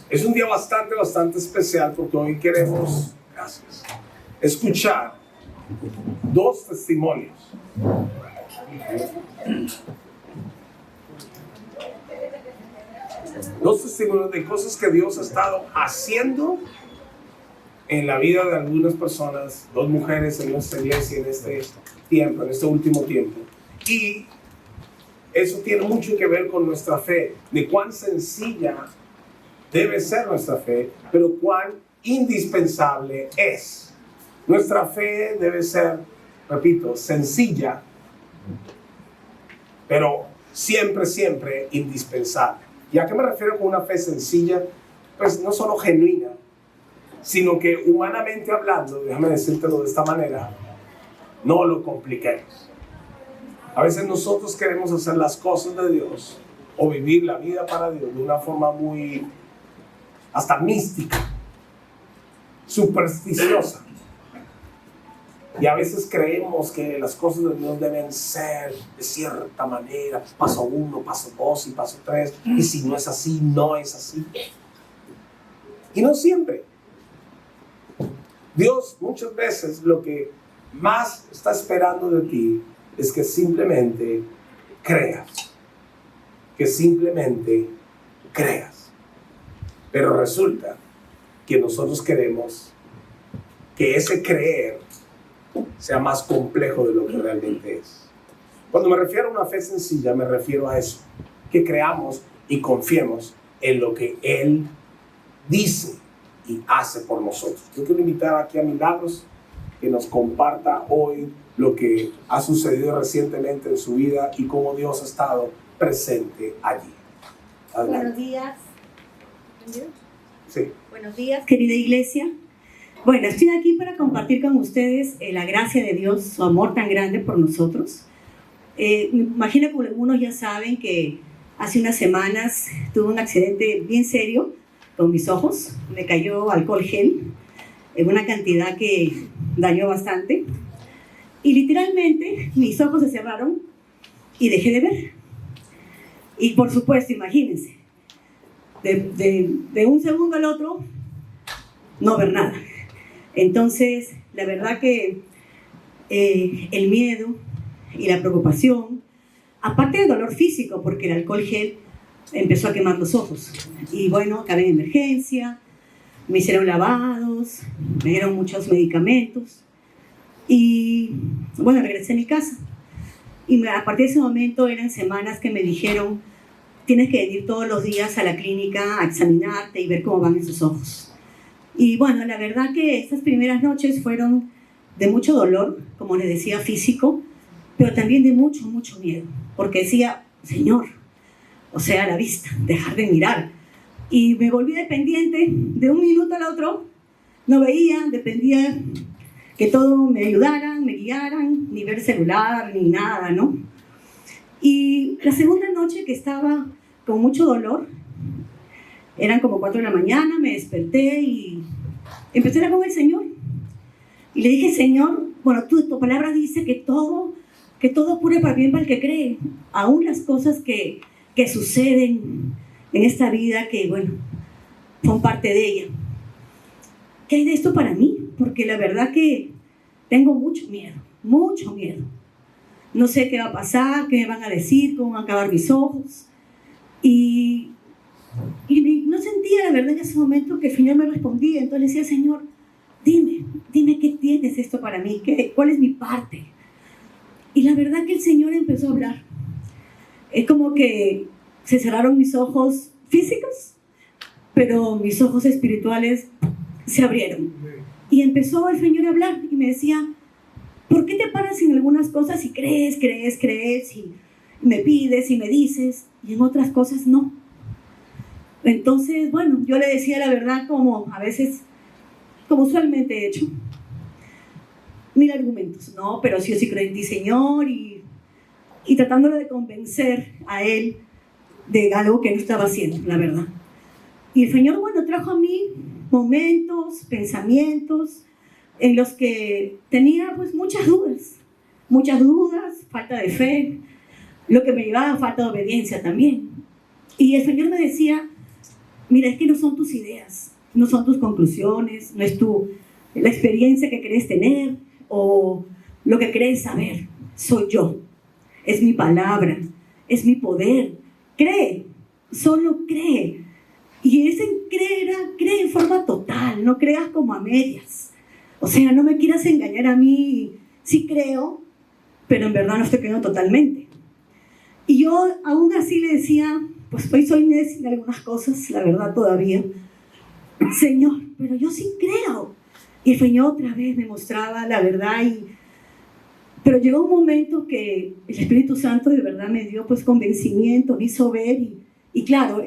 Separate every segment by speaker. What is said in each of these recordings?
Speaker 1: Es un día bastante especial porque hoy queremos, escuchar dos testimonios. Dos testimonios de cosas que Dios ha estado haciendo en la vida de algunas personas, dos mujeres en nuestra iglesia en este tiempo, en este último tiempo. Y eso tiene mucho que ver con nuestra fe, de cuán sencilla debe ser nuestra fe, pero cuán indispensable es. Nuestra fe debe ser, repito, sencilla, pero siempre indispensable. ¿Y a qué me refiero con una fe sencilla? Pues no solo genuina, sino que humanamente hablando, déjame decírtelo de esta manera, no lo compliquemos. A veces nosotros queremos hacer las cosas de Dios o vivir la vida para Dios de una forma muy, hasta mística, supersticiosa. Y a veces creemos que las cosas de Dios deben ser de cierta manera, paso 1, paso 2 y paso 3, y si no es así, no es así. Y no siempre. Dios muchas veces lo que más está esperando de ti es que simplemente creas. Que simplemente creas. Pero resulta que nosotros queremos que ese creer sea más complejo de lo que realmente es. Cuando me refiero a una fe sencilla, me refiero a eso, que creamos y confiemos en lo que Él dice y hace por nosotros. Yo quiero invitar aquí a Milagros que nos comparta hoy lo que ha sucedido recientemente en su vida y cómo Dios ha estado presente allí. Adelante.
Speaker 2: Buenos días.
Speaker 1: Sí.
Speaker 2: Buenos días, querida iglesia. Bueno, estoy aquí para compartir con ustedes la gracia de Dios, su amor tan grande por nosotros. Me imagino que algunos ya saben que hace unas semanas tuve un accidente bien serio con mis ojos. Me cayó alcohol gel en una cantidad que dañó bastante. Y literalmente mis ojos se cerraron y dejé de ver. Y por supuesto, imagínense, de un segundo al otro, no ver nada. Entonces, la verdad que el miedo y la preocupación, aparte del dolor físico, porque el alcohol gel empezó a quemar los ojos. Y bueno, acabé en emergencia, me hicieron lavados, me dieron muchos medicamentos. Y bueno, regresé a mi casa. Y a partir de ese momento eran semanas que me dijeron, tienes que venir todos los días a la clínica a examinarte y ver cómo van esos ojos. Y bueno, la verdad que estas primeras noches fueron de mucho dolor, como les decía, físico, pero también de mucho miedo, porque decía, Señor, o sea, a la vista, dejar de mirar. Y me volví dependiente de un minuto al otro, no veía, dependía que todo me ayudaran, me guiaran, ni ver celular, ni nada, ¿no? Y la segunda noche que estaba con mucho dolor, eran como 4 de la mañana, me desperté y empecé a hablar con el Señor. Y le dije, Señor, bueno, tu palabra dice que todo ocurre para bien para el que cree. Aún las cosas que suceden en esta vida, que bueno, son parte de ella. ¿Qué hay de esto para mí? Porque la verdad que tengo mucho miedo. No sé qué va a pasar, qué me van a decir, cómo van a acabar mis ojos. Y no sentía, la verdad, en ese momento que el Señor me respondía. Entonces le decía, Señor, dime qué tienes esto para mí, cuál es mi parte. Y la verdad que el Señor empezó a hablar. Es como que se cerraron mis ojos físicos, pero mis ojos espirituales se abrieron. Y empezó el Señor a hablar y me decía, ¿por qué te paras en algunas cosas y crees y me pides y me dices y en otras cosas no? Entonces, bueno, yo le decía la verdad como a veces, como usualmente he hecho, 1000 argumentos, no, pero sí, yo sí creo en ti, Señor, y tratándole de convencer a él de algo que no estaba haciendo, la verdad. Y el Señor, bueno, trajo a mí momentos, pensamientos en los que tenía pues muchas dudas, falta de fe, lo que me llevaba a falta de obediencia también. Y el Señor me decía, mira, es que no son tus ideas, no son tus conclusiones, no es la experiencia que querés tener o lo que crees saber. Soy yo, es mi palabra, es mi poder. Cree, solo cree. Y ese cree en forma total, no creas como a medias. O sea, no me quieras engañar a mí, sí creo, pero en verdad no estoy creyendo totalmente. Y yo aún así le decía, pues hoy soy necia en algunas cosas, la verdad todavía. Señor, pero yo sí creo. Y el Señor otra vez me mostraba la verdad. Pero llegó un momento que el Espíritu Santo de verdad me dio pues convencimiento, me hizo ver y claro,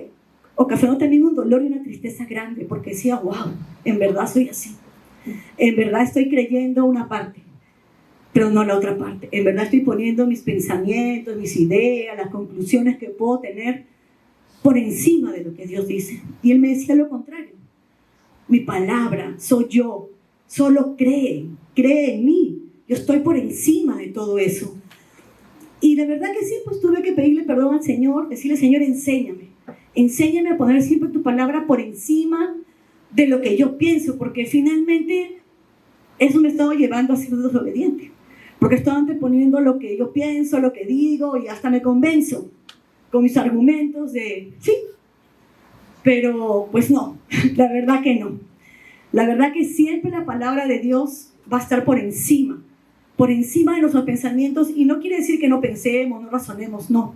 Speaker 2: ocasionó también un dolor y una tristeza grande porque decía, wow, en verdad soy así. En verdad estoy creyendo una parte, pero no la otra parte. En verdad estoy poniendo mis pensamientos, mis ideas, las conclusiones que puedo tener por encima de lo que Dios dice. Y Él me decía lo contrario. Mi palabra, soy yo. Solo cree en mí. Yo estoy por encima de todo eso. Y la verdad que sí, pues tuve que pedirle perdón al Señor, decirle, Señor, enséñame. Enséñame a poner siempre tu palabra por encima de lo que yo pienso, porque finalmente eso me estaba llevando a ser desobediente. Porque estoy anteponiendo lo que yo pienso, lo que digo, y hasta me convenzo con mis argumentos de sí. Pero pues no, la verdad que no. La verdad que siempre la palabra de Dios va a estar por encima de nuestros pensamientos, y no quiere decir que no pensemos, no razonemos, no.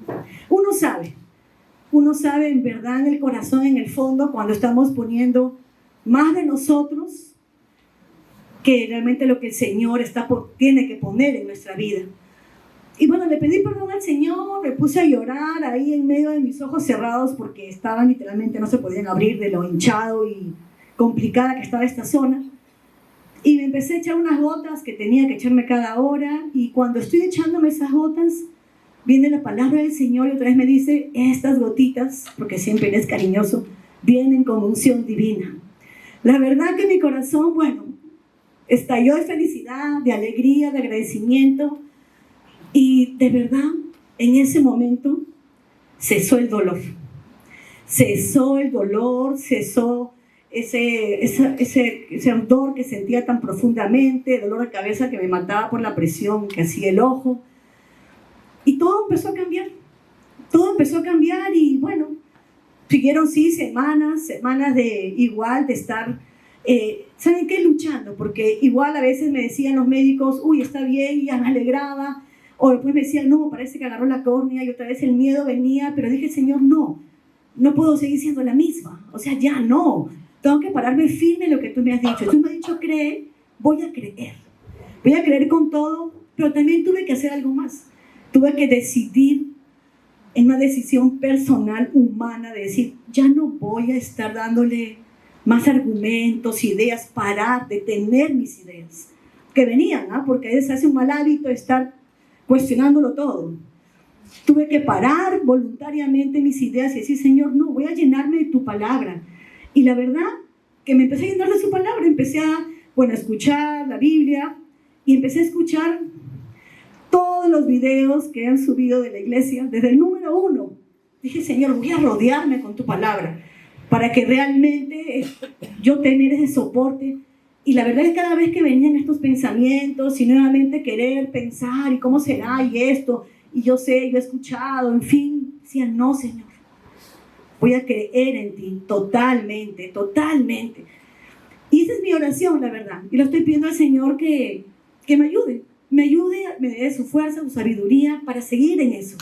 Speaker 2: Uno sabe en verdad en el corazón, en el fondo, cuando estamos poniendo más de nosotros que realmente lo que el Señor tiene que poner en nuestra vida. Y bueno, le pedí perdón al Señor, me puse a llorar ahí en medio de mis ojos cerrados porque estaban literalmente, no se podían abrir de lo hinchado y complicada que estaba esta zona. Y me empecé a echar unas gotas que tenía que echarme cada hora, y cuando estoy echándome esas gotas, viene la palabra del Señor y otra vez me dice, estas gotitas, porque siempre es cariñoso, vienen con unción divina. La verdad que mi corazón, bueno, estalló de felicidad, de alegría, de agradecimiento, y de verdad, en ese momento, cesó el dolor. Cesó el dolor, cesó ese ardor que sentía tan profundamente, dolor de cabeza que me mataba por la presión que hacía el ojo. Y todo empezó a cambiar. Todo empezó a cambiar y bueno, siguieron sí semanas de igual, de estar, ¿saben qué? Luchando, porque igual a veces me decían los médicos, uy, está bien, ya me alegraba, o después me decían, no, parece que agarró la córnea, y otra vez el miedo venía, pero dije, Señor, no puedo seguir siendo la misma, o sea, ya no, tengo que pararme firme en lo que tú me has dicho. Tú me has dicho cree, voy a creer con todo, pero también tuve que hacer algo más. Tuve que decidir en una decisión personal, humana, de decir, ya no voy a estar dándole más argumentos, ideas, parar, detener mis ideas, que venían, porque a veces hace un mal hábito estar cuestionándolo todo. Tuve que parar voluntariamente mis ideas y decir, Señor, no, voy a llenarme de tu palabra. Y la verdad que me empecé a llenar de su palabra, empecé a escuchar la Biblia, y empecé a escuchar todos los videos que han subido de la iglesia, desde el número 1. Dije, Señor, voy a rodearme con tu palabra para que realmente yo tener ese soporte. Y la verdad es que cada vez que venían estos pensamientos y nuevamente querer pensar y cómo será y esto, y yo sé, yo he escuchado, en fin, decía, no, Señor, voy a creer en ti totalmente, totalmente. Y esa es mi oración, la verdad. Y lo estoy pidiendo al Señor que me ayude, me dé su fuerza, su sabiduría para seguir en eso,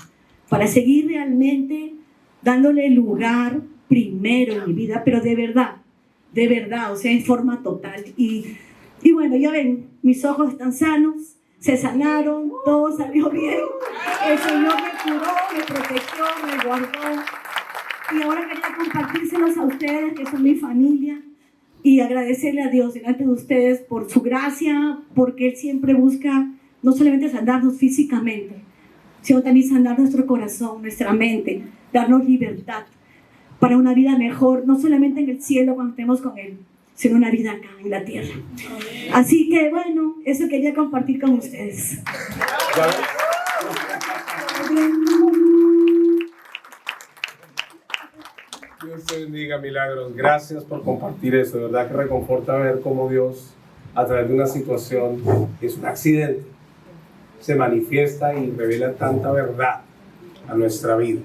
Speaker 2: para seguir realmente dándole lugar primero en mi vida, pero de verdad, o sea, en forma total. Y bueno, ya ven, mis ojos están sanos, se sanaron, todo salió bien. El Señor me curó, me protegió, me guardó. Y ahora quería compartírselos a ustedes, que son mi familia, y agradecerle a Dios delante de ustedes por su gracia, porque Él siempre busca no solamente sanarnos físicamente, sino también sanar nuestro corazón, nuestra mente, darnos libertad para una vida mejor, no solamente en el cielo cuando estemos con Él, sino una vida acá en la tierra. Así que bueno, eso quería compartir con ustedes.
Speaker 1: Dios Dios te bendiga, Milagros. Gracias por compartir eso. De verdad que reconforta ver cómo Dios, a través de una situación que es un accidente, se manifiesta y revela tanta verdad a nuestra vida.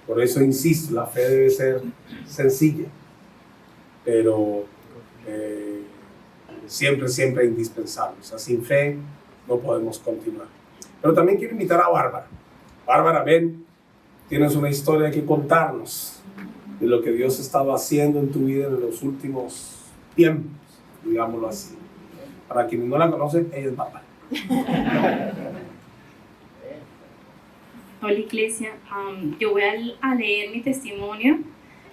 Speaker 1: Por eso insisto, la fe debe ser sencilla, pero siempre indispensable. O sea, sin fe no podemos continuar. Pero también quiero invitar a Bárbara. Bárbara, ven, tienes una historia que contarnos de lo que Dios ha estado haciendo en tu vida en los últimos tiempos, digámoslo así. Para quienes no la conocen, ella es Bárbara.
Speaker 3: Hola iglesia, yo voy a leer mi testimonio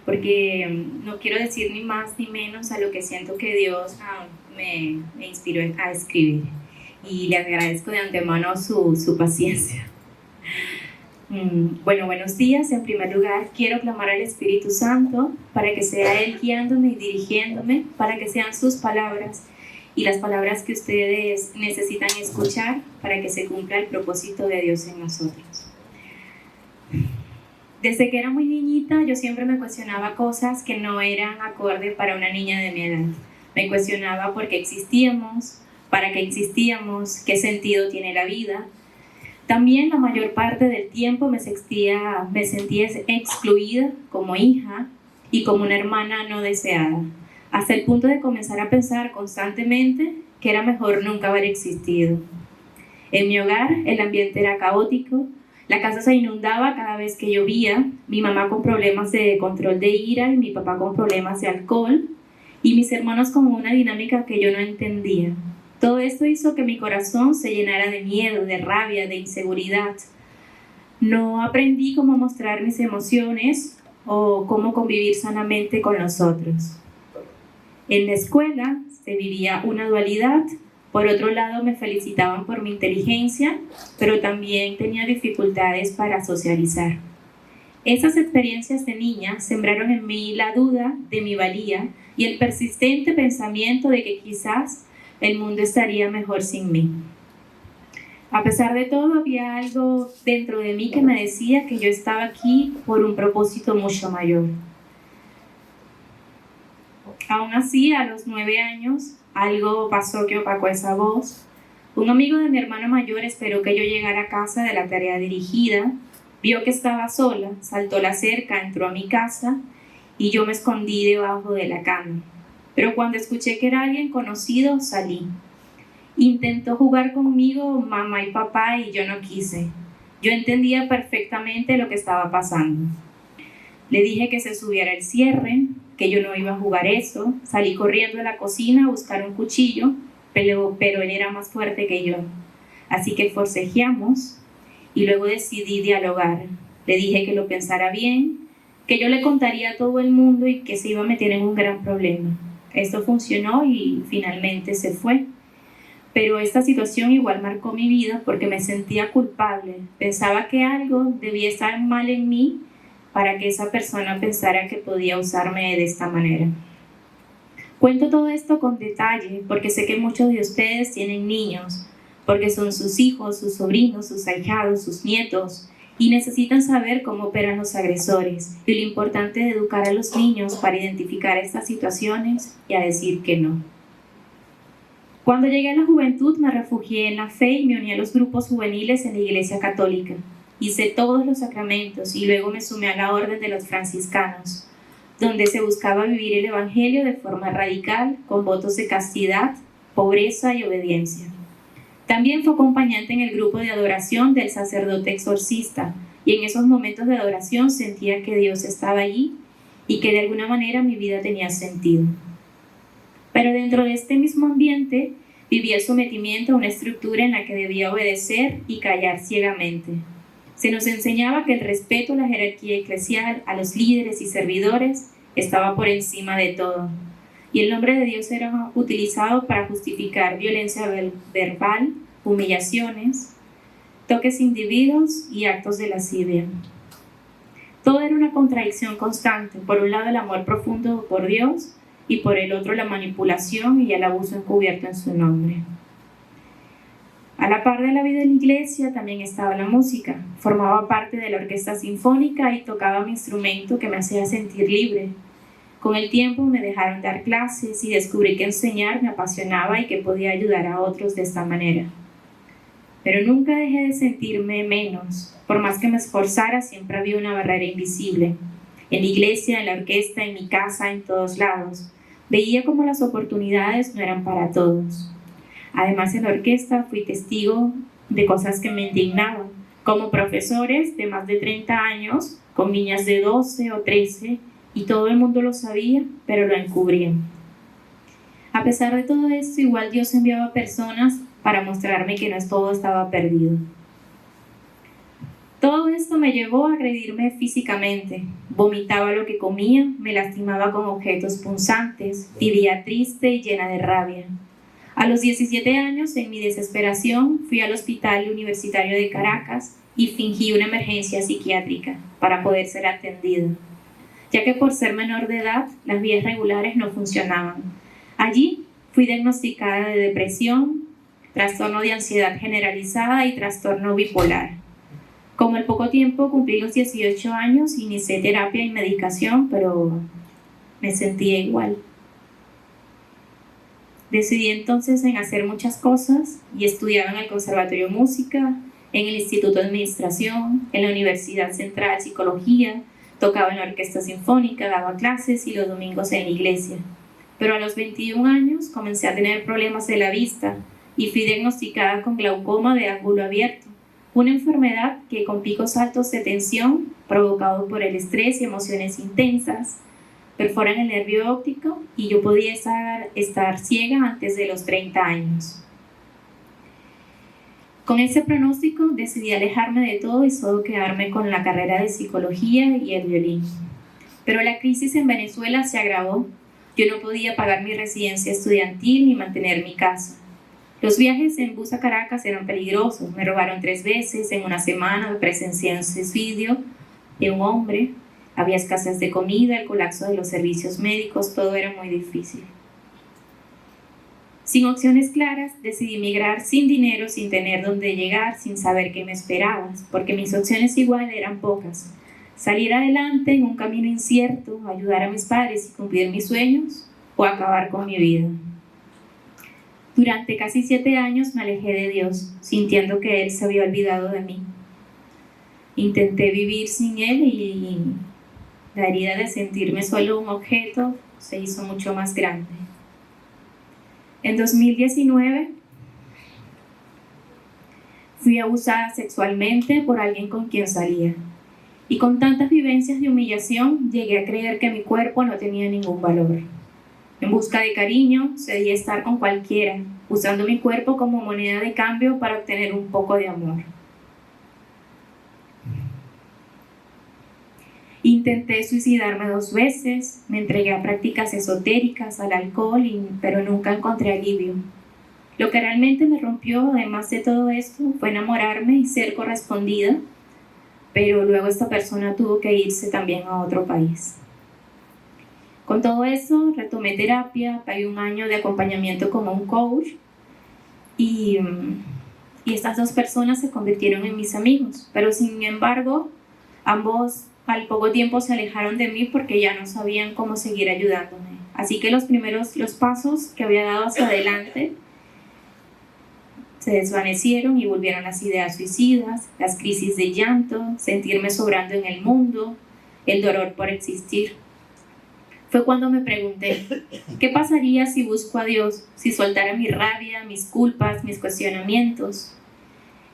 Speaker 3: porque no quiero decir ni más ni menos a lo que siento que Dios me inspiró a escribir, y le agradezco de antemano su paciencia. Bueno, buenos días. En primer lugar, quiero clamar al Espíritu Santo para que sea Él guiándome y dirigiéndome, para que sean sus palabras y las palabras que ustedes necesitan escuchar para que se cumpla el propósito de Dios en nosotros. Desde que era muy niñita, yo siempre me cuestionaba cosas que no eran acorde para una niña de mi edad. Me cuestionaba por qué existíamos, para qué existíamos, qué sentido tiene la vida. También la mayor parte del tiempo me sentía excluida como hija y como una hermana no deseada, hasta el punto de comenzar a pensar constantemente que era mejor nunca haber existido. En mi hogar el ambiente era caótico, la casa se inundaba cada vez que llovía, mi mamá con problemas de control de ira y mi papá con problemas de alcohol, y mis hermanos con una dinámica que yo no entendía. Todo esto hizo que mi corazón se llenara de miedo, de rabia, de inseguridad. No aprendí cómo mostrar mis emociones o cómo convivir sanamente con los otros. En la escuela se vivía una dualidad. Por otro lado, me felicitaban por mi inteligencia, pero también tenía dificultades para socializar. Esas experiencias de niña sembraron en mí la duda de mi valía y el persistente pensamiento de que quizás el mundo estaría mejor sin mí. A pesar de todo, había algo dentro de mí que me decía que yo estaba aquí por un propósito mucho mayor. Aún así, a los 9 años, algo pasó que opacó esa voz. Un amigo de mi hermano mayor esperó que yo llegara a casa de la tarea dirigida, vio que estaba sola, saltó la cerca, entró a mi casa y yo me escondí debajo de la cama. Pero cuando escuché que era alguien conocido, salí. Intentó jugar conmigo mamá y papá y yo no quise. Yo entendía perfectamente lo que estaba pasando. Le dije que se subiera el cierre, que yo no iba a jugar eso. Salí corriendo a la cocina a buscar un cuchillo, pero él era más fuerte que yo. Así que forcejeamos y luego decidí dialogar. Le dije que lo pensara bien, que yo le contaría a todo el mundo y que se iba a meter en un gran problema. Esto funcionó y finalmente se fue. Pero esta situación igual marcó mi vida porque me sentía culpable. Pensaba que algo debía estar mal en mí para que esa persona pensara que podía usarme de esta manera. Cuento todo esto con detalle porque sé que muchos de ustedes tienen niños, porque son sus hijos, sus sobrinos, sus ahijados, sus nietos, y necesitan saber cómo operan los agresores y lo importante de educar a los niños para identificar estas situaciones y a decir que no. Cuando llegué a la juventud me refugié en la fe y me uní a los grupos juveniles en la Iglesia Católica. Hice todos los sacramentos y luego me sumé a la Orden de los Franciscanos, donde se buscaba vivir el Evangelio de forma radical, con votos de castidad, pobreza y obediencia. También fue acompañante en el grupo de adoración del sacerdote exorcista, y en esos momentos de adoración sentía que Dios estaba allí y que de alguna manera mi vida tenía sentido. Pero dentro de este mismo ambiente vivía el sometimiento a una estructura en la que debía obedecer y callar ciegamente. Se nos enseñaba que el respeto a la jerarquía eclesial, a los líderes y servidores, estaba por encima de todo. Y el nombre de Dios era utilizado para justificar violencia verbal, humillaciones, toques individuos y actos de lascivia. Todo era una contradicción constante. Por un lado el amor profundo por Dios y por el otro la manipulación y el abuso encubierto en su nombre. A la par de la vida en la iglesia también estaba la música. Formaba parte de la orquesta sinfónica y tocaba mi instrumento que me hacía sentir libre. Con el tiempo me dejaron dar clases y descubrí que enseñar me apasionaba y que podía ayudar a otros de esta manera. Pero nunca dejé de sentirme menos. Por más que me esforzara, siempre había una barrera invisible. En la iglesia, en la orquesta, en mi casa, en todos lados. Veía como las oportunidades no eran para todos. Además, en la orquesta fui testigo de cosas que me indignaban, como profesores de más de 30 años, con niñas de 12 o 13, y todo el mundo lo sabía, pero lo encubrían. A pesar de todo esto, igual Dios enviaba personas para mostrarme que no todo estaba perdido. Todo esto me llevó a agredirme físicamente. Vomitaba lo que comía, me lastimaba con objetos punzantes, vivía triste y llena de rabia. A los 17 años, en mi desesperación, fui al Hospital Universitario de Caracas y fingí una emergencia psiquiátrica para poder ser atendida, ya que por ser menor de edad, las vías regulares no funcionaban. Allí fui diagnosticada de depresión, trastorno de ansiedad generalizada y trastorno bipolar. Como al poco tiempo cumplí los 18 años, inicié terapia y medicación, pero me sentía igual. Decidí entonces en hacer muchas cosas y estudiaba en el Conservatorio de Música, en el Instituto de Administración, en la Universidad Central Psicología, tocaba en la Orquesta Sinfónica, daba clases y los domingos en la iglesia. Pero a los 21 años comencé a tener problemas de la vista y fui diagnosticada con glaucoma de ángulo abierto, una enfermedad que con picos altos de tensión provocados por el estrés y emociones intensas perforan el nervio óptico y yo podía estar ciega antes de los 30 años. Con ese pronóstico decidí alejarme de todo y solo quedarme con la carrera de psicología y el violín. Pero la crisis en Venezuela se agravó. Yo no podía pagar mi residencia estudiantil ni mantener mi casa. Los viajes en bus a Caracas eran peligrosos. Me robaron 3 veces en una semana, presencié un suicidio de un hombre. Había escasez de comida, el colapso de los servicios médicos, todo era muy difícil. Sin opciones claras, decidí emigrar sin dinero, sin tener dónde llegar, sin saber qué me esperaba, porque mis opciones igual eran pocas. Salir adelante en un camino incierto, ayudar a mis padres y cumplir mis sueños, o acabar con mi vida. Durante casi 7 años me alejé de Dios, sintiendo que Él se había olvidado de mí. Intenté vivir sin Él y la herida de sentirme solo un objeto se hizo mucho más grande. En 2019 fui abusada sexualmente por alguien con quien salía. Y con tantas vivencias de humillación llegué a creer que mi cuerpo no tenía ningún valor. En busca de cariño, cedí a estar con cualquiera, usando mi cuerpo como moneda de cambio para obtener un poco de amor. Intenté suicidarme 2 veces, me entregué a prácticas esotéricas, al alcohol, pero nunca encontré alivio. Lo que realmente me rompió, además de todo esto, fue enamorarme y ser correspondida, pero luego esta persona tuvo que irse también a otro país. Con todo eso, retomé terapia, pagué 1 año de acompañamiento como un coach y estas 2 personas se convirtieron en mis amigos, pero sin embargo, ambos al poco tiempo se alejaron de mí porque ya no sabían cómo seguir ayudándome. Así que los pasos que había dado hacia adelante se desvanecieron y volvieron las ideas suicidas, las crisis de llanto, sentirme sobrando en el mundo, el dolor por existir. Fue cuando me pregunté, ¿qué pasaría si busco a Dios, si soltara mi rabia, mis culpas, mis cuestionamientos?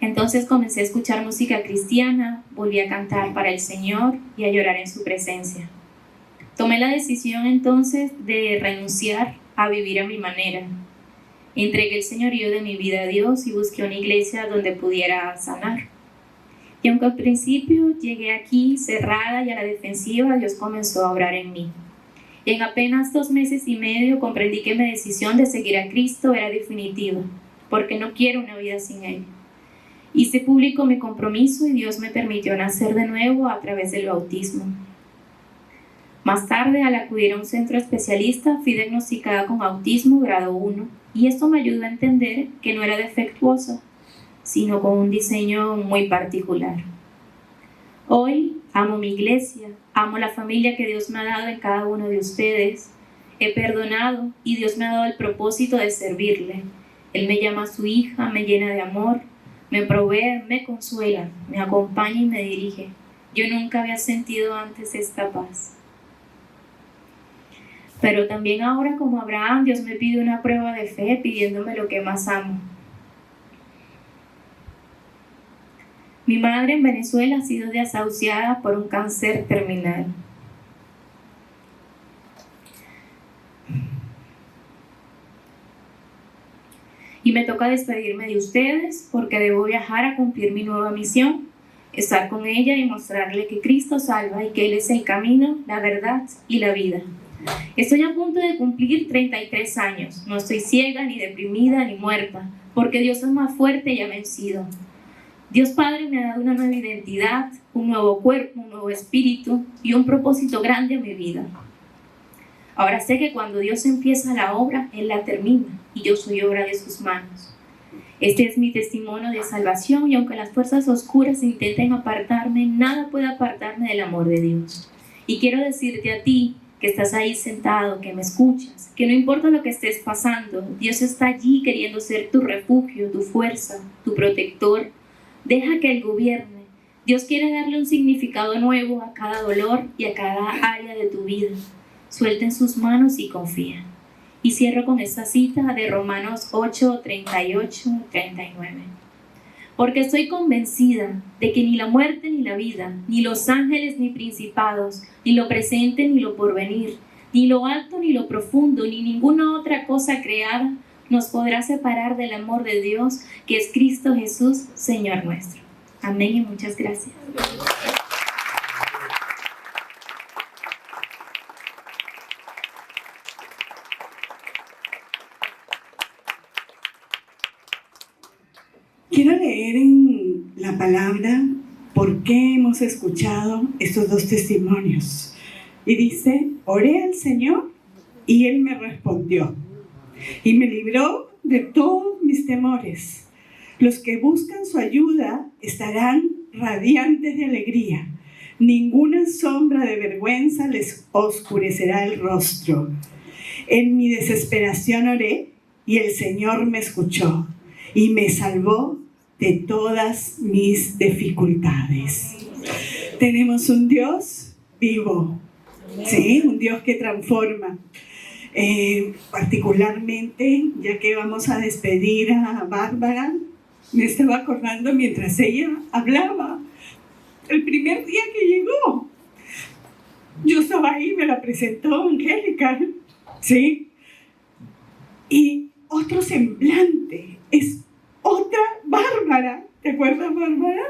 Speaker 3: Entonces comencé a escuchar música cristiana, volví a cantar para el Señor y a llorar en su presencia. Tomé la decisión entonces de renunciar a vivir a mi manera. Entregué el señorío de mi vida a Dios y busqué una iglesia donde pudiera sanar. Y aunque al principio llegué aquí cerrada y a la defensiva, Dios comenzó a obrar en mí. Y en apenas 2 meses y medio comprendí que mi decisión de seguir a Cristo era definitiva, porque no quiero una vida sin Él. Hice público mi compromiso y Dios me permitió nacer de nuevo a través del bautismo. Más tarde, al acudir a un centro especialista, fui diagnosticada con autismo grado 1 y esto me ayudó a entender que no era defectuosa, sino con un diseño muy particular. Hoy amo mi iglesia, amo la familia que Dios me ha dado en cada uno de ustedes. He perdonado y Dios me ha dado el propósito de servirle. Él me llama a su hija, me llena de amor, me provee, me consuela, me acompaña y me dirige. Yo nunca había sentido antes esta paz. Pero también ahora, como Abraham, Dios me pide una prueba de fe pidiéndome lo que más amo. Mi madre en Venezuela ha sido desahuciada por un cáncer terminal. Y me toca despedirme de ustedes porque debo viajar a cumplir mi nueva misión, estar con ella y mostrarle que Cristo salva y que Él es el camino, la verdad y la vida. Estoy a punto de cumplir 33 años. No estoy ciega, ni deprimida, ni muerta, porque Dios es más fuerte y ha vencido. Dios Padre me ha dado una nueva identidad, un nuevo cuerpo, un nuevo espíritu y un propósito grande a mi vida. Ahora sé que cuando Dios empieza la obra, Él la termina y yo soy obra de sus manos. Este es mi testimonio de salvación y aunque las fuerzas oscuras intenten apartarme, nada puede apartarme del amor de Dios. Y quiero decirte a ti que estás ahí sentado, que me escuchas, que no importa lo que estés pasando, Dios está allí queriendo ser tu refugio, tu fuerza, tu protector. Deja que Él gobierne. Dios quiere darle un significado nuevo a cada dolor y a cada área de tu vida. Suelta en sus manos y confía. Y cierro con esta cita de Romanos 8, 38, 39. Porque estoy convencida de que ni la muerte ni la vida, ni los ángeles ni principados, ni lo presente ni lo porvenir, ni lo alto ni lo profundo, ni ninguna otra cosa creada, nos podrá separar del amor de Dios, que es Cristo Jesús, Señor nuestro. Amén y muchas gracias.
Speaker 4: Quiero leer en la palabra por qué hemos escuchado estos dos testimonios. Y dice, oré al Señor y Él me respondió y me libró de todos mis temores. Los que buscan su ayuda estarán radiantes de alegría. Ninguna sombra de vergüenza les oscurecerá el rostro. En mi desesperación oré y el Señor me escuchó y me salvó de todas mis dificultades. Tenemos un Dios vivo, ¿sí? Un Dios que transforma. Particularmente, ya que vamos a despedir a Bárbara, me estaba acordando mientras ella hablaba, el primer día que llegó. Yo estaba ahí, me la presentó Angélica, ¿sí? Y otro semblante, es otra Bárbara, ¿te acuerdas, Bárbara?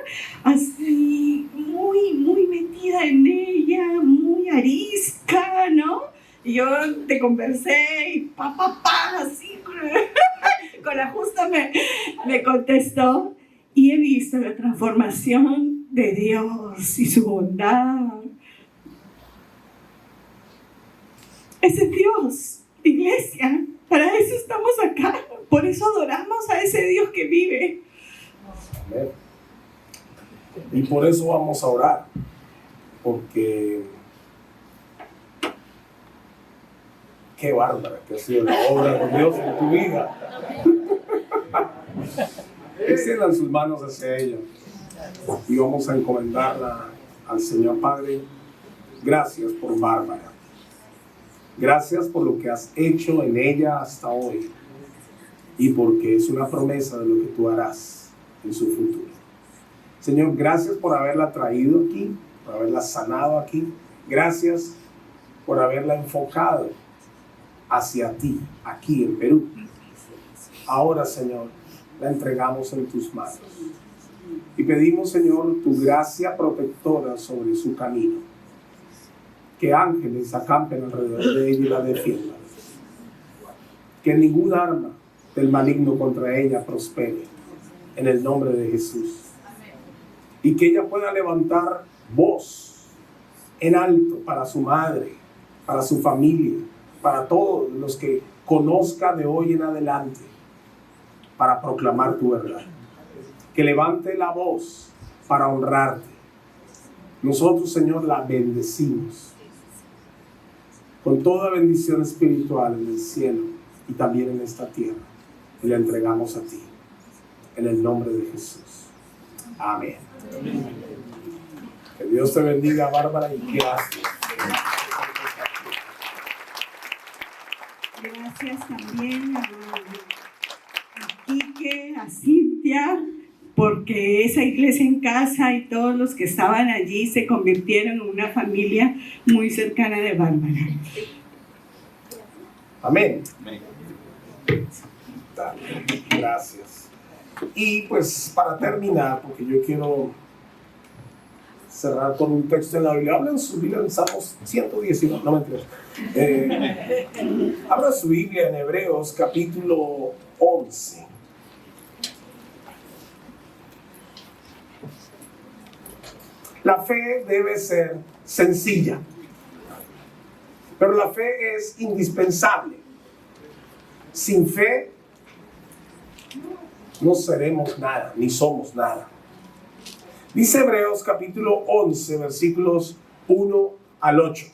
Speaker 4: Así, muy metida en ella, muy arisca, ¿no? Y yo te conversé y así, con la justa me contestó. Y he visto la transformación de Dios y su bondad. Ese es Dios, iglesia. Para eso estamos acá. Por eso adoramos a ese Dios que vive.
Speaker 1: Amén. Y por eso vamos a orar. Porque qué bárbara que ha sido la obra de Dios en tu vida. Extiendan sus manos hacia ella. Y vamos a encomendarla al Señor. Padre, gracias por Bárbara. Gracias por lo que has hecho en ella hasta hoy. Y porque es una promesa de lo que tú harás en su futuro. Señor, gracias por haberla traído aquí, por haberla sanado aquí. Gracias por haberla enfocado hacia ti, aquí en Perú. Ahora, Señor, la entregamos en tus manos. Y pedimos, Señor, tu gracia protectora sobre su camino. Que ángeles acampen alrededor de ella y la defiendan. Que ningún arma del maligno contra ella prospere. En el nombre de Jesús. Y que ella pueda levantar voz en alto para su madre, para su familia, para todos los que conozca de hoy en adelante, para proclamar tu verdad. que levante la voz para honrarte. Nosotros, Señor, la bendecimos con toda bendición espiritual en el cielo y también en esta tierra. Y la entregamos a ti, en el nombre de Jesús. Amén. Que Dios te bendiga, Bárbara, y gracias.
Speaker 4: Gracias también a Quique, a Cintia, porque esa iglesia en casa y todos los que estaban allí se convirtieron en una familia muy cercana de Bárbara.
Speaker 1: Amén. Dale, gracias. Y pues para terminar, porque yo quiero cerrar con un texto en la Biblia. Hablan su Biblia en Salmos 119, no mentiras. Abra su Biblia en Hebreos capítulo 11. La fe debe ser sencilla, pero la fe es indispensable. Sin fe no seremos nada, ni somos nada. Dice Hebreos capítulo 11, versículos 1 al 8.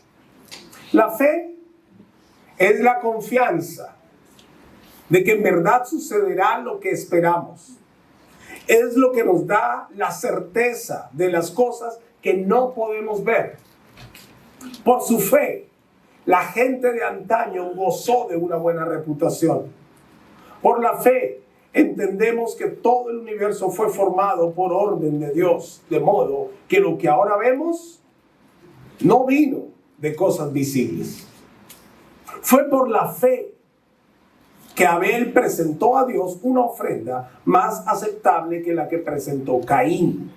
Speaker 1: La fe es la confianza de que en verdad sucederá lo que esperamos. Es lo que nos da la certeza de las cosas que no podemos ver. Por su fe, la gente de antaño gozó de una buena reputación. Por la fe, entendemos que todo el universo fue formado por orden de Dios, de modo que lo que ahora vemos no vino de cosas visibles. Fue por la fe que Abel presentó a Dios una ofrenda más aceptable que la que presentó Caín.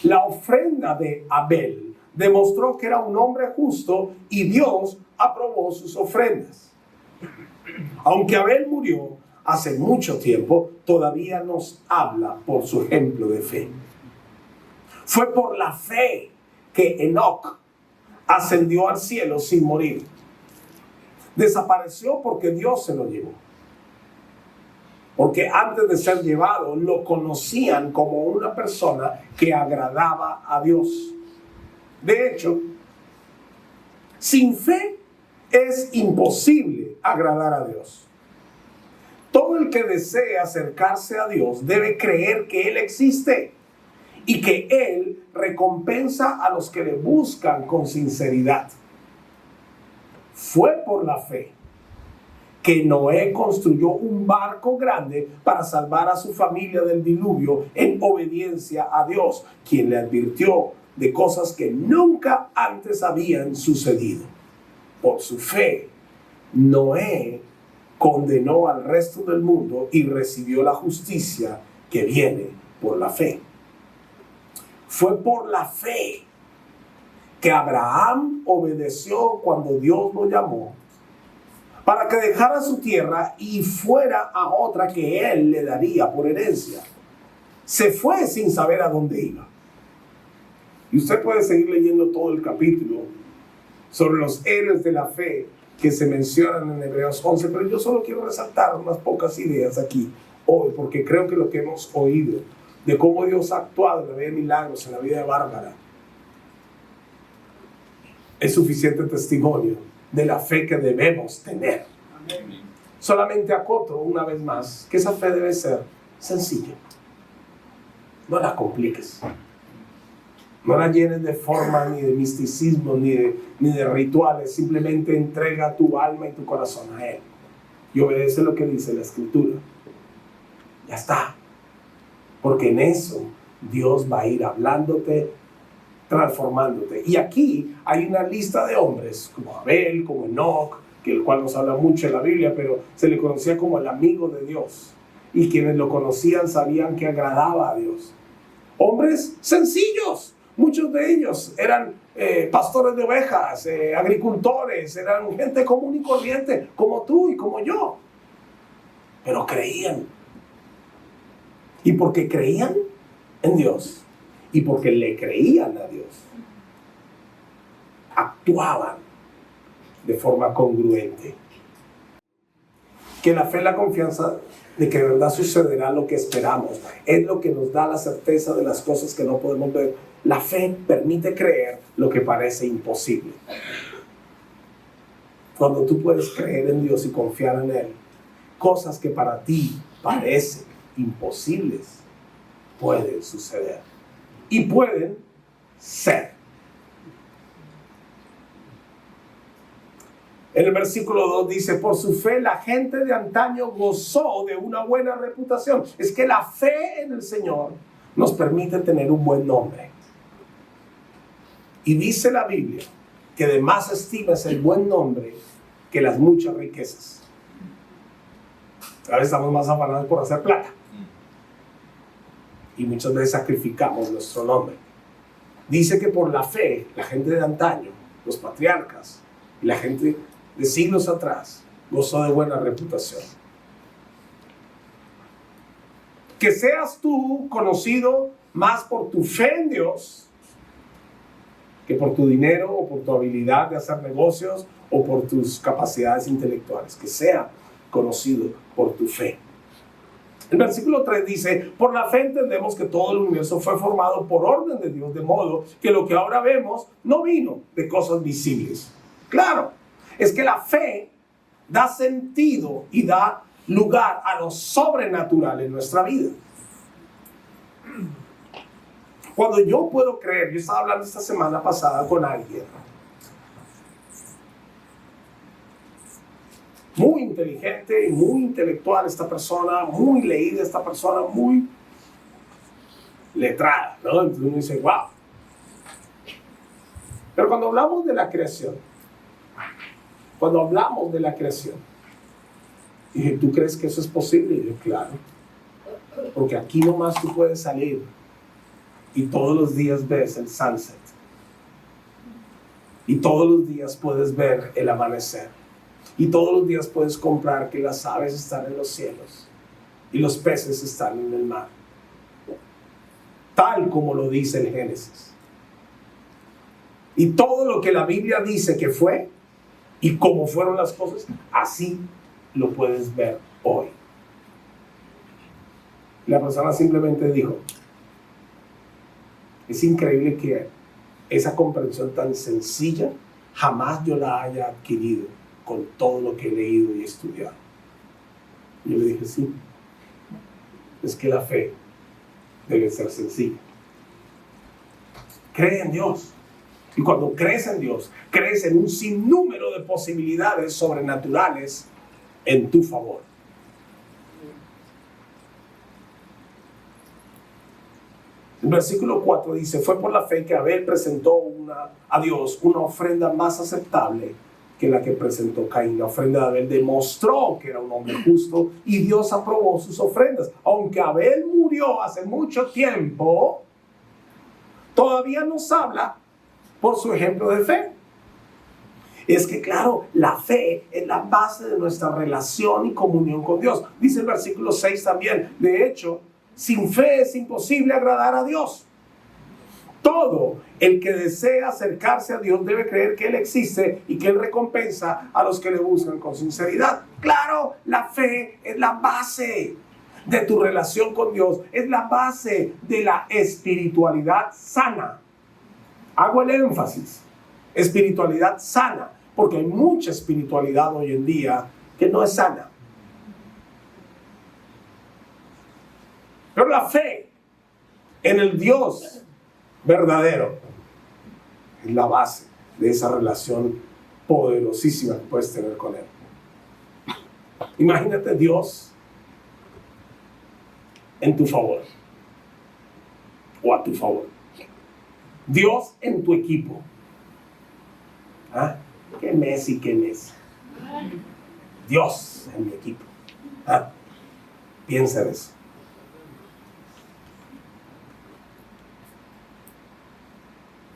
Speaker 1: La ofrenda de Abel demostró que era un hombre justo y Dios aprobó sus ofrendas. Aunque Abel murió hace mucho tiempo, todavía nos habla por su ejemplo de fe. Fue por la fe que Enoc ascendió al cielo sin morir. Desapareció porque Dios se lo llevó. Porque antes de ser llevado, lo conocían como una persona que agradaba a Dios. De hecho, sin fe es imposible agradar a Dios. Todo el que desee acercarse a Dios debe creer que Él existe y que Él recompensa a los que le buscan con sinceridad. Fue por la fe que Noé construyó un barco grande para salvar a su familia del diluvio en obediencia a Dios, quien le advirtió de cosas que nunca antes habían sucedido. Por su fe, Noé condenó al resto del mundo y recibió la justicia que viene por la fe. Fue por la fe que Abraham obedeció cuando Dios lo llamó para que dejara su tierra y fuera a otra que él le daría por herencia. Se fue sin saber a dónde iba. Y usted puede seguir leyendo todo el capítulo sobre los héroes de la fe que se mencionan en Hebreos 11, pero yo solo quiero resaltar unas pocas ideas aquí hoy, porque creo que lo que hemos oído de cómo Dios ha actuado en la vida de Milagros, en la vida de Bárbara, es suficiente testimonio de la fe que debemos tener. Amén. Solamente acoto una vez más que esa fe debe ser sencilla. No la compliques. No la llenes de forma, ni de misticismo, ni de rituales. Simplemente entrega tu alma y tu corazón a Él. Y obedece lo que dice la Escritura. Ya está. Porque en eso Dios va a ir hablándote, transformándote. Y aquí hay una lista de hombres, como Abel, como Enoc, que el cual nos habla mucho en la Biblia, pero se le conocía como el amigo de Dios. Y quienes lo conocían sabían que agradaba a Dios. Hombres sencillos. Muchos de ellos eran pastores de ovejas, agricultores, eran gente común y corriente, como tú y como yo. Pero creían. Y porque creían en Dios, y porque le creían a Dios, actuaban de forma congruente. Que la fe es la confianza de que de verdad sucederá lo que esperamos. Es lo que nos da la certeza de las cosas que no podemos ver. La fe permite creer lo que parece imposible. Cuando tú puedes creer en Dios y confiar en Él, cosas que para ti parecen imposibles pueden suceder y pueden ser. En el versículo 2 dice, por su fe la gente de antaño gozó de una buena reputación. Es que la fe en el Señor nos permite tener un buen nombre. Y dice la Biblia que de más estima es el buen nombre que las muchas riquezas. A veces estamos más afanados por hacer plata. Y muchas veces sacrificamos nuestro nombre. Dice que por la fe, la gente de antaño, los patriarcas y la gente de siglos atrás, gozó de buena reputación. Que seas tú conocido más por tu fe en Dios que por tu dinero o por tu habilidad de hacer negocios o por tus capacidades intelectuales. Que sea conocido por tu fe. El versículo 3 dice, por la fe entendemos que todo el universo fue formado por orden de Dios, de modo que lo que ahora vemos no vino de cosas visibles. Claro, es que la fe da sentido y da lugar a lo sobrenatural en nuestra vida. Cuando yo puedo creer, yo estaba hablando esta semana pasada con alguien muy inteligente y muy intelectual, esta persona, muy leída, esta persona muy letrada, ¿no? Entonces uno dice, wow. Pero cuando hablamos de la creación, dije, ¿tú crees que eso es posible? Y yo, claro, porque aquí nomás tú puedes salir y todos los días ves el sunset y todos los días puedes ver el amanecer y todos los días puedes comprar que las aves están en los cielos y los peces están en el mar, tal como lo dice el Génesis. Y todo lo que la Biblia dice que fue y cómo fueron las cosas, así lo puedes ver hoy. La persona simplemente dijo, es increíble que esa comprensión tan sencilla jamás yo la haya adquirido con todo lo que he leído y estudiado. Y yo le dije, sí, es que la fe debe ser sencilla. Cree en Dios. Y cuando crees en Dios, crees en un sinnúmero de posibilidades sobrenaturales en tu favor. El versículo 4 dice, fue por la fe que Abel presentó a Dios una ofrenda más aceptable que la que presentó Caín. La ofrenda de Abel demostró que era un hombre justo y Dios aprobó sus ofrendas. Aunque Abel murió hace mucho tiempo, todavía nos habla por su ejemplo de fe. Es que claro, la fe es la base de nuestra relación y comunión con Dios. Dice el versículo 6 también, de hecho, sin fe es imposible agradar a Dios. Todo el que desea acercarse a Dios debe creer que Él existe y que Él recompensa a los que le buscan con sinceridad. Claro, la fe es la base de tu relación con Dios, es la base de la espiritualidad sana. Hago el énfasis, espiritualidad sana, porque hay mucha espiritualidad hoy en día que no es sana. Pero la fe en el Dios verdadero es la base de esa relación poderosísima que puedes tener con Él. Imagínate Dios en tu favor o a tu favor. Dios en tu equipo. ¿Ah? ¿Qué Messi, qué Messi? Dios en mi equipo. ¿Ah? Piensa en eso.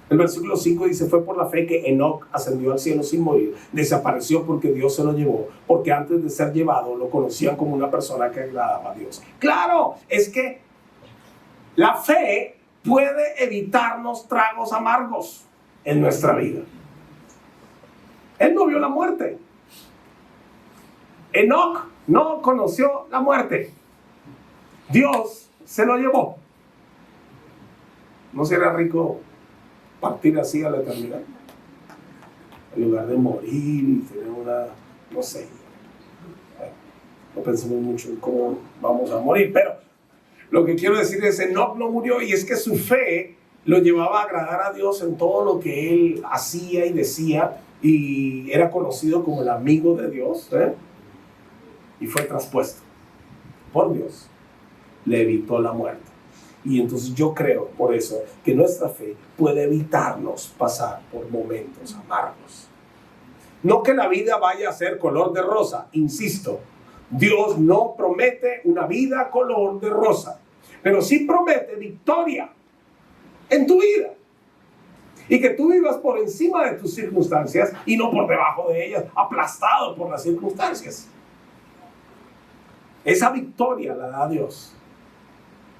Speaker 1: El versículo 5 dice, fue por la fe que Enoc ascendió al cielo sin morir, desapareció porque Dios se lo llevó, porque antes de ser llevado lo conocían como una persona que agradaba a Dios. Claro, es que la fe puede evitarnos tragos amargos en nuestra vida. Él no vio la muerte. Enoc no conoció la muerte. Dios se lo llevó. ¿No sería rico partir así a la eternidad? En lugar de morir y tener una, no sé. Bueno, no pensemos mucho en cómo vamos a morir, pero lo que quiero decir es que Enoc no murió, y es que su fe lo llevaba a agradar a Dios en todo lo que él hacía y decía, y era conocido como el amigo de Dios, y fue traspuesto por Dios. Le evitó la muerte. Y entonces yo creo, por eso, que nuestra fe puede evitarnos pasar por momentos amargos. No que la vida vaya a ser color de rosa, insisto. Dios no promete una vida color de rosa, pero sí promete victoria en tu vida. Y que tú vivas por encima de tus circunstancias y no por debajo de ellas, aplastado por las circunstancias. Esa victoria la da Dios.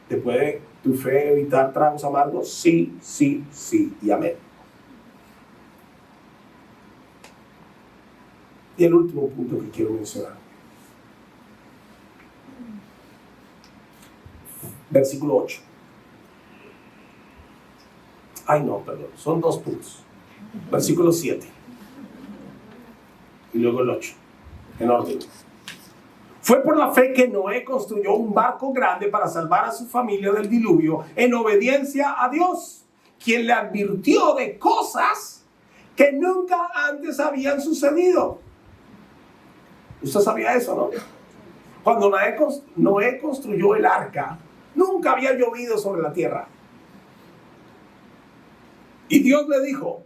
Speaker 1: ¿Te puede tu fe evitar tragos amargos? Sí, sí, sí y amén. Y el último punto que quiero mencionar. Versículo 8. Ay, no, perdón. Son 2 puntos. Versículo 7. Y luego el 8. En orden. Fue por la fe que Noé construyó un barco grande para salvar a su familia del diluvio, en obediencia a Dios, quien le advirtió de cosas que nunca antes habían sucedido. Usted sabía eso, ¿no? Cuando Noé construyó el arca, nunca había llovido sobre la tierra. Y Dios le dijo,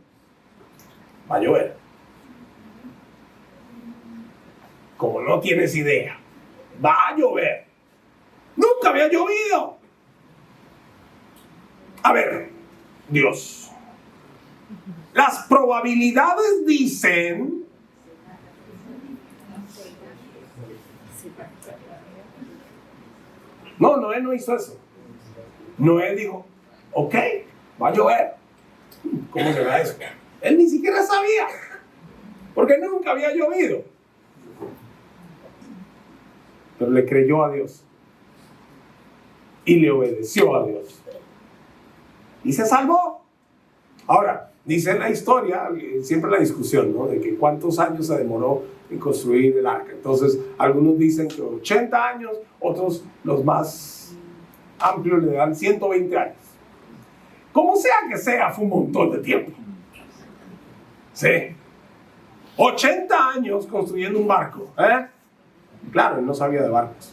Speaker 1: va a llover. Como no tienes idea, va a llover. Nunca había llovido. A ver, Dios, las probabilidades dicen no, Noé no hizo eso. Noé dijo, ok, va a llover. ¿Cómo será eso? Él ni siquiera sabía, porque nunca había llovido. Pero le creyó a Dios y le obedeció a Dios y se salvó. Ahora, dice la historia, siempre la discusión, ¿no? De que cuántos años se demoró en construir el arca. Entonces, algunos dicen que 80 años, otros, los más amplios, le dan 120 años. Como sea que sea, fue un montón de tiempo. Sí. 80 años construyendo un barco, Claro, él no sabía de barcos.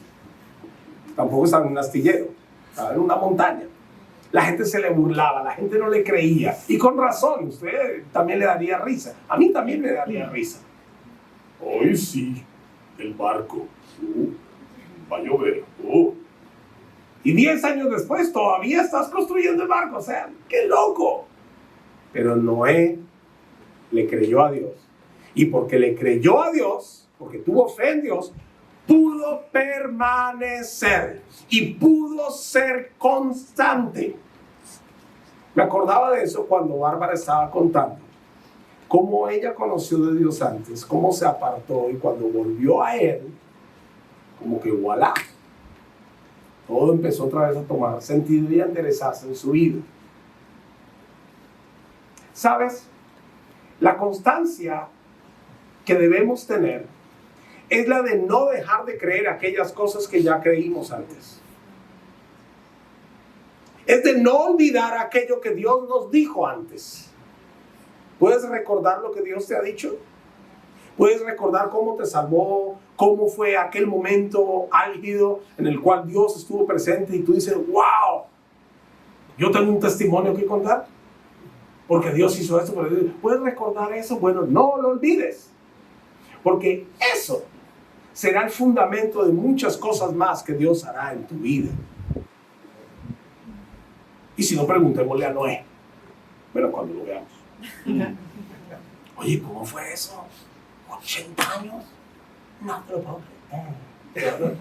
Speaker 1: Tampoco estaba en un astillero. Estaba en una montaña. La gente se le burlaba, la gente no le creía. Y con razón, usted también le daría risa. A mí también me daría risa. Hoy sí, el barco. Va a llover. Y 10 años después todavía estás construyendo el barco. O sea, ¡qué loco! Pero Noé le creyó a Dios. Y porque le creyó a Dios, porque tuvo fe en Dios, pudo permanecer y pudo ser constante. Me acordaba de eso cuando Bárbara estaba contando cómo ella conoció de Dios antes, cómo se apartó, y cuando volvió a Él, como que voilà, todo empezó otra vez a tomar sentido y a interesarse en su vida. ¿Sabes? La constancia que debemos tener es la de no dejar de creer aquellas cosas que ya creímos antes. Es de no olvidar aquello que Dios nos dijo antes. ¿Puedes recordar lo que Dios te ha dicho? ¿Puedes recordar cómo te salvó? ¿Cómo fue aquel momento álgido en el cual Dios estuvo presente y tú dices, wow, yo tengo un testimonio que contar? Porque Dios hizo esto. ¿Puedes recordar eso? Bueno, no lo olvides. Porque eso será el fundamento de muchas cosas más que Dios hará en tu vida. Y si no, preguntémosle a Noé. Bueno, cuando lo veamos. Oye, ¿cómo fue eso? 80 años. No te lo puedo creer.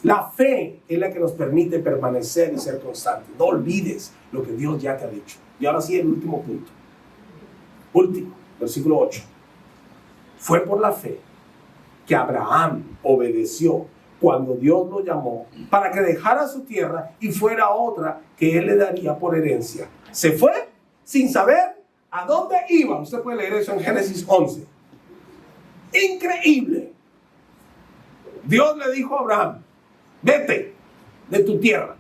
Speaker 1: La fe es la que nos permite permanecer y ser constantes. No olvides lo que Dios ya te ha dicho. Y ahora sí, el último punto. Último, versículo 8. Fue por la fe que Abraham obedeció cuando Dios lo llamó para que dejara su tierra y fuera a otra que él le daría por herencia. Se fue sin saber a dónde iba. Usted puede leer eso en Génesis 11. Increíble. Dios le dijo a Abraham: vete de tu tierra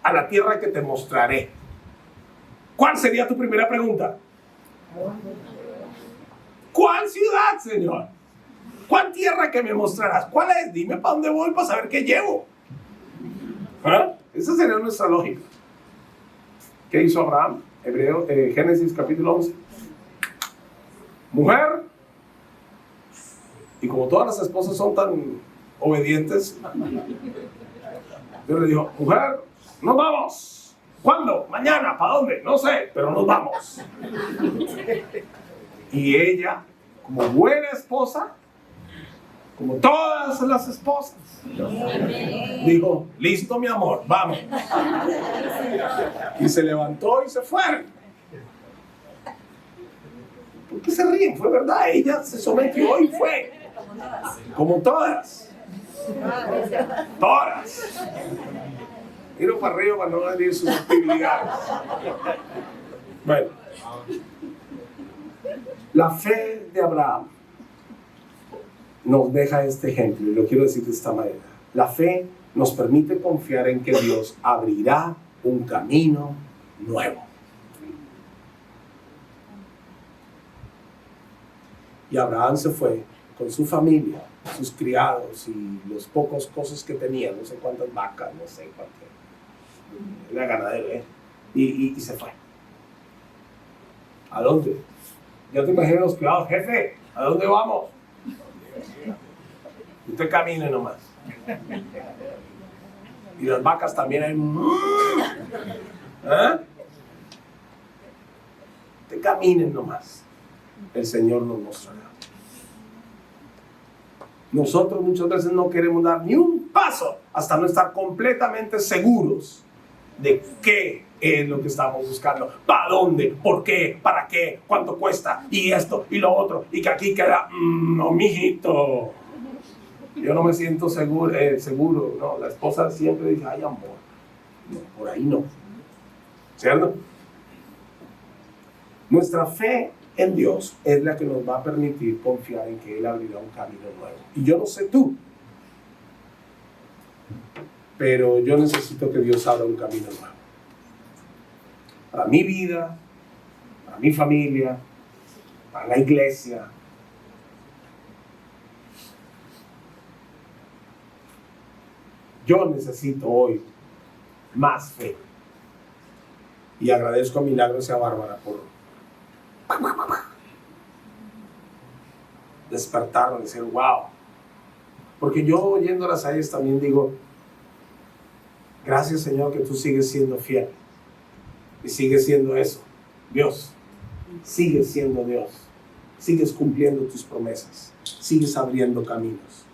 Speaker 1: a la tierra que te mostraré. ¿Cuál sería tu primera pregunta? ¿Cuál ciudad, Señor? ¿Cuál tierra que me mostrarás? ¿Cuál es? Dime para dónde voy para saber qué llevo. ¿Ah? Esa sería nuestra lógica. ¿Qué hizo Abraham? Génesis capítulo 11. Mujer. Y como todas las esposas son tan obedientes, Dios le dijo: mujer, nos vamos. ¿Cuándo? Mañana. ¿Para dónde? No sé, pero nos vamos. Y ella, como buena esposa, como todas las esposas, dijo: listo, mi amor, vamos. Y se levantó y se fueron. ¿Por qué se ríen? Fue verdad, ella se sometió y fue. Como todas. Todas. Miro para arriba para no decir sus actividades. Bueno. La fe de Abraham nos deja este ejemplo, y lo quiero decir de esta manera. La fe nos permite confiar en que Dios abrirá un camino nuevo. Y Abraham se fue con su familia, sus criados y los pocos cosas que tenía, no sé cuántas vacas, no sé cuántas. Era ganadero, y se fue. ¿A dónde? Ya te imaginas los criados: jefe, ¿a dónde vamos? Usted camine nomás. Y las vacas también hay. ¿Eh? Usted caminen nomás. El Señor nos mostrará. Nosotros muchas veces no queremos dar ni un paso hasta no estar completamente seguros de qué es lo que estamos buscando, para dónde, por qué, para qué, cuánto cuesta, y esto, y lo otro, y que aquí queda. No, mijito, yo no me siento seguro, no. La esposa siempre dice: ay, amor, no, por ahí no, ¿cierto? Nuestra fe en Dios es la que nos va a permitir confiar en que Él abrirá un camino nuevo. Y yo no sé tú, pero yo necesito que Dios abra un camino nuevo. Para mi vida, para mi familia, para la iglesia. Yo necesito hoy más fe. Y agradezco a Milagros y a Bárbara por despertarme y decir: wow. Porque yo, oyéndolas a ellas, también digo: gracias, Señor, que tú sigues siendo fiel. Y sigues siendo eso, Dios. Sigues siendo Dios. Sigues cumpliendo tus promesas. Sigues abriendo caminos.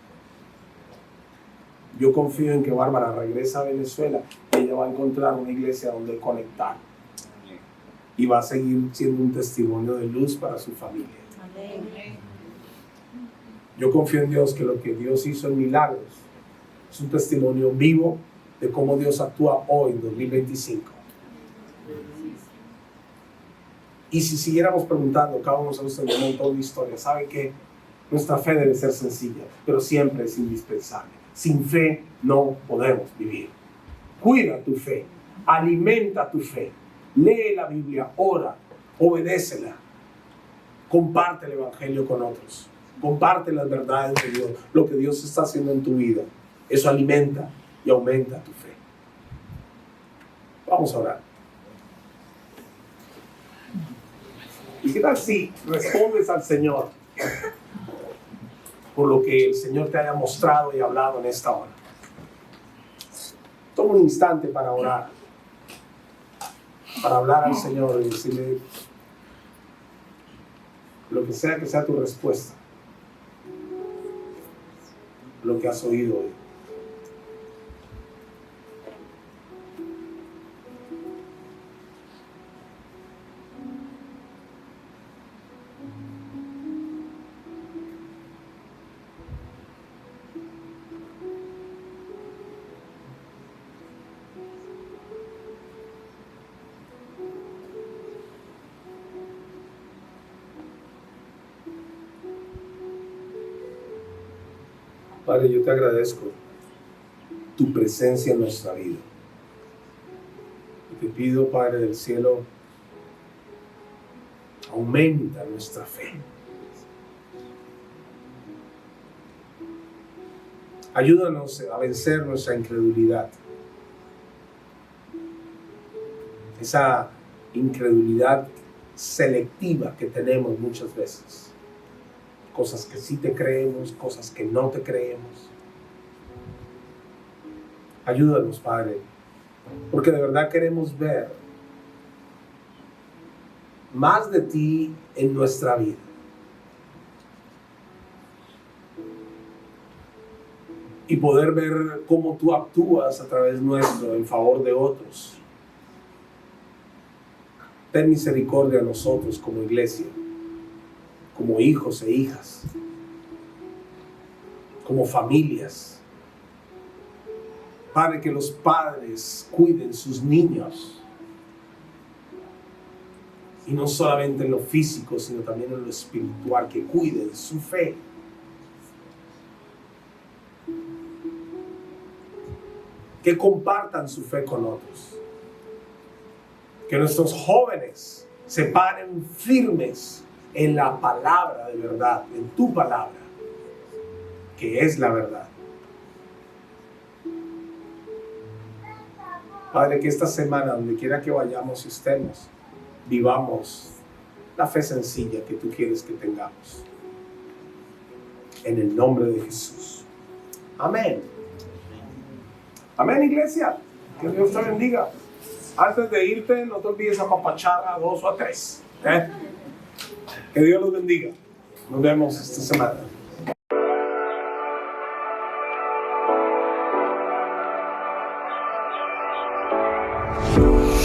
Speaker 1: Yo confío en que Bárbara regresa a Venezuela y ella va a encontrar una iglesia donde conectar. Y va a seguir siendo un testimonio de luz para su familia. Yo confío en Dios, que lo que Dios hizo en Milagros es un testimonio vivo de cómo Dios actúa hoy en 2025. Y si siguiéramos preguntando, cada uno de nosotros tenemos un montón de historias. ¿Sabe qué? Nuestra fe debe ser sencilla, pero siempre es indispensable. Sin fe no podemos vivir. Cuida tu fe, alimenta tu fe, lee la Biblia, ora, obedécela, comparte el Evangelio con otros, comparte las verdades de Dios, lo que Dios está haciendo en tu vida. Eso alimenta y aumenta tu fe. Vamos a orar. ¿Y qué tal si respondes al Señor por lo que el Señor te haya mostrado y hablado en esta hora? Toma un instante para orar, para hablar al Señor y decirle lo que sea tu respuesta, lo que has oído hoy. Padre, yo te agradezco tu presencia en nuestra vida. Y te pido, Padre del cielo, aumenta nuestra fe. Ayúdanos a vencer nuestra incredulidad. Esa incredulidad selectiva que tenemos muchas veces. Cosas que sí te creemos, cosas que no te creemos. Ayúdanos, Padre, porque de verdad queremos ver más de ti en nuestra vida. Y poder ver cómo tú actúas a través nuestro en favor de otros. Ten misericordia a nosotros como iglesia, como hijos e hijas, como familias. Padre, que los padres cuiden sus niños. Y no solamente en lo físico, sino también en lo espiritual, que cuiden su fe. Que compartan su fe con otros. Que nuestros jóvenes se paren firmes en la palabra de verdad, en tu palabra, que es la verdad. Padre, que esta semana, donde quiera que vayamos y estemos, vivamos la fe sencilla que tú quieres que tengamos. En el nombre de Jesús. Amén. Amén, iglesia. Que Dios te bendiga. Antes de irte, no te olvides apapachar a 2 o a 3. Que Dios los bendiga. Nos vemos esta semana.